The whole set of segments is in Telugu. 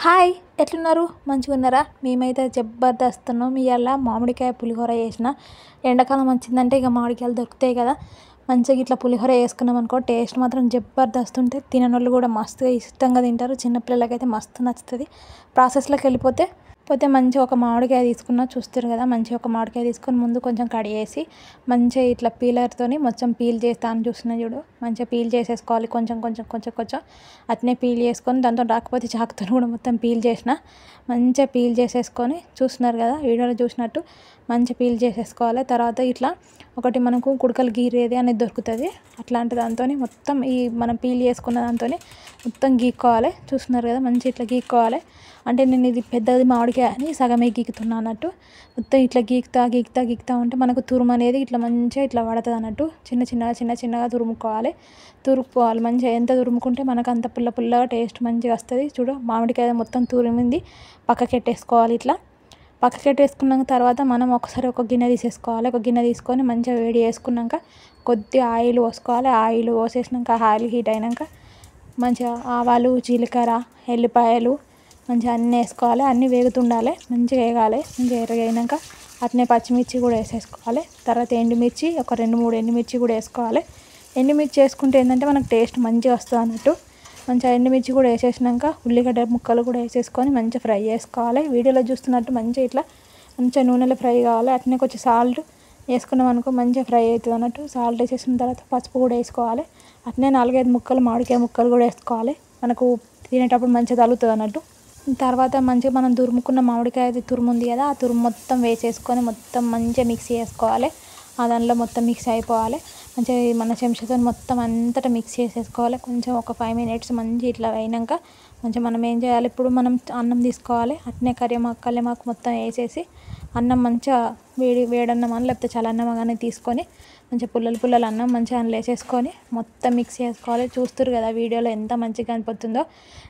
హాయ్ ఎట్లున్నారు మంచిగున్నారా? మేమైతే జబర్దస్త్ ఉన్నాం. ఇవాళ మామిడికాయ పులిహోర చేసిన. ఎండాకాలం వచ్చిందంటే ఇక మామిడికాయలు దొరుకుతాయి కదా, మంచిగా ఇట్లా పులిహోర వేసుకున్నాం అనుకో టేస్ట్ మాత్రం జబర్దస్త్ ఉంటుంది. తిననోళ్ళు కూడా మస్తుగా ఇష్టంగా తింటారు. చిన్నపిల్లలకైతే మస్తు నచ్చుతుంది. ప్రాసెస్లోకి వెళ్ళిపోతే మంచిగా ఒక మామిడికాయ తీసుకున్నా, చూస్తారు కదా, మంచిగా ఒక మామిడికాయ తీసుకొని ముందు కొంచెం కడిగేసి మంచిగా ఇట్లా పీలర్తోని మొత్తం పీల్ చేస్తాను చూస్తున్నా చూడు, మంచిగా పీల్ చేసేసుకోవాలి. కొంచెం కొంచెం కొంచెం కొంచెం అట్నే పీల్ చేసుకొని దాంతో రాకపోతే చాకుతో కూడా మొత్తం పీల్ చేసిన మంచిగా పీల్ చేసేసుకొని చూస్తున్నారు కదా వీడియోలో చూసినట్టు మంచిగా పీల్ చేసేసుకోవాలి. తర్వాత ఇట్లా ఒకటి మనకు కుడకలు గీరేది అనేది దొరుకుతుంది. అట్లాంటి దాంతో మొత్తం ఈ మనం పీల్ చేసుకున్న దాంతో మొత్తం గీక్కోవాలి. చూస్తున్నారు కదా మంచిగా ఇట్లా గీక్కోవాలి. అంటే నేను ఇది పెద్దది మామిడికాయ అని సగమే గీకుతున్నా అన్నట్టు. మొత్తం ఇట్లా గీకుతా ఉంటే మనకు తురుము అనేది ఇట్లా మంచిగా ఇట్లా పడుతుంది అన్నట్టు. చిన్నగా తురుముకోవాలి మంచిగా. ఎంత తురుముకుంటే మనకు అంత పుల్లగా టేస్ట్ మంచిగా వస్తుంది. చూడు మామిడికాయ మొత్తం తురిమింది పక్కకెట్టేసుకోవాలి. ఇట్లా పక్కకెట్టేసుకున్నాక తర్వాత మనం ఒకసారి ఒక గిన్నె తీసేసుకోవాలి. ఒక గిన్నె తీసుకొని మంచిగా వేడి చేసుకున్నాక కొద్దిగా ఆయిల్ పోసుకోవాలి. ఆయిల్ పోసేసినాక ఆయిల్ హీట్ అయినాక మంచిగా ఆవాలు, జీలకర్ర, ఎల్లిపాయలు మంచిగా అన్నీ వేసుకోవాలి. అన్నీ వేగుతుండాలి, మంచిగా వేగాలి. మంచిగా ఎర్రగైనాక అట్నే పచ్చిమిర్చి కూడా వేసేసుకోవాలి. తర్వాత ఎండుమిర్చి ఒక 2-3 ఎండుమిర్చి కూడా వేసుకోవాలి. ఎండుమిర్చి వేసుకుంటే ఏంటంటే మనకు టేస్ట్ మంచిగా వస్తుంది అన్నట్టు. మంచిగా ఎండుమిర్చి కూడా వేసేసినాక ఉల్లిగడ్డ ముక్కలు కూడా వేసేసుకొని మంచిగా ఫ్రై చేసుకోవాలి. వీడియోలో చూస్తున్నట్టు మంచిగా ఇట్లా మంచిగా నూనెలో ఫ్రై కావాలి. అట్నే కొంచెం సాల్ట్ వేసుకున్నాం అనుకో మంచిగా ఫ్రై అవుతుంది అన్నట్టు. సాల్ట్ వేసేసిన తర్వాత పసుపు కూడా వేసుకోవాలి. అట్నే 4-5 ముక్కలు మామిడికాయ ముక్కలు కూడా వేసుకోవాలి. మనకు తినేటప్పుడు మంచిగా తగులుతుంది అన్నట్టు. తర్వాత మంచిగా మనం తురుముకున్న మామిడికాయ తురుము ఉంది కదా, ఆ తురుము మొత్తం వేసేసుకొని మొత్తం మంచిగా మిక్స్ చేసుకోవాలి. ఆ దానిలో మొత్తం మిక్స్ అయిపోవాలి. మంచిగా మన చెంచాతో మొత్తం అంతటా మిక్స్ చేసేసుకోవాలి. కొంచెం ఒక 5 మినిట్స్ మంచిగా ఇట్లా అయినాక మంచిగా మనం ఏం చేయాలి, ఇప్పుడు మనం అన్నం తీసుకోవాలి. అట్నే కల్లేమాకు మొత్తం వేసేసి అన్నం మంచిగా వేడన్నం అని లేకపోతే చల్లన్నం కానీ తీసుకొని మంచిగా పుల్లలు అన్నం మంచిగా అందులో వేసేసుకొని మొత్తం మిక్స్ చేసుకోవాలి. చూస్తారు కదా వీడియోలో ఎంత మంచిగా కనిపిస్తుందో.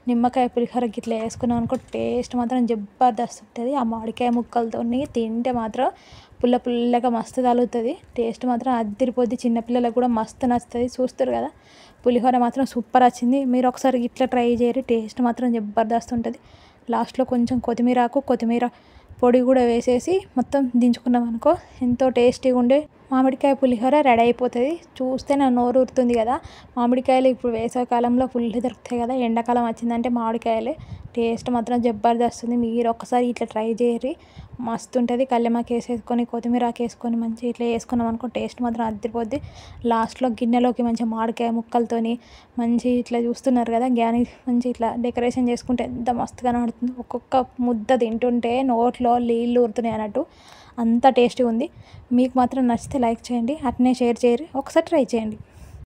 నిమ్మకాయ పులిహోరకి ఇట్లా వేసుకున్నాం అనుకో టేస్ట్ మాత్రం జబర్దస్త్ ఉంటుంది. ఆ మామిడికాయ ముక్కలతో తింటే మాత్రం పుల్లగా మస్తు తగులుతుంది. టేస్ట్ మాత్రం అదిరిపోద్ది. చిన్నపిల్లలకు కూడా మస్తు నచ్చుతుంది. చూస్తారు కదా పులిహోర మాత్రం సూపర్ వచ్చింది. మీరు ఒకసారి ఇట్లా ట్రై చేయరు, టేస్ట్ మాత్రం జబర్దస్త్ ఉంటుంది. లాస్ట్లో కొంచెం కొత్తిమీర పొడి కూడా వేసేసి మొత్తం దించుకున్నాం అనుకో ఎంతో టేస్టీగా ఉండే మామిడికాయ పులిహోర రెడీ అయిపోతుంది. చూస్తే నా నోరు ఊరుతుంది కదా. మామిడికాయలు ఇప్పుడు వేసవికాలంలో ఫుల్ దొరుకుతాయి కదా, ఎండాకాలం వచ్చిందంటే మామిడికాయలే. టేస్ట్ మాత్రం జబర్దస్త్ ఉంది. మీరు ఒకసారి ఇట్లా ట్రై చేయరు, మస్తు ఉంటుంది. కల్లేమాకు వేసేసుకొని కొత్తిమీరాకు వేసుకొని మంచిగా ఇట్లా వేసుకున్నాం అనుకో టేస్ట్ మాత్రం అదిరిపోద్ది. లాస్ట్లో గిన్నెలోకి మంచిగా మామిడికాయ ముక్కలతోని మంచి ఇట్లా చూస్తున్నారు కదా గ్యాని మంచి ఇట్లా డెకరేషన్ చేసుకుంటే ఎంత మస్తుగా కనబడుతుంది. ఒక్కొక్క ముద్ద తింటుంటే నోట్లో నీళ్ళు ఊరుతున్నాయి అన్నట్టు, అంత టేస్టీగా ఉంది. మీకు మాత్రం నచ్చితే లైక్ చేయండి, అట్నే షేర్ చేయరు, ఒకసారి ట్రై చేయండి.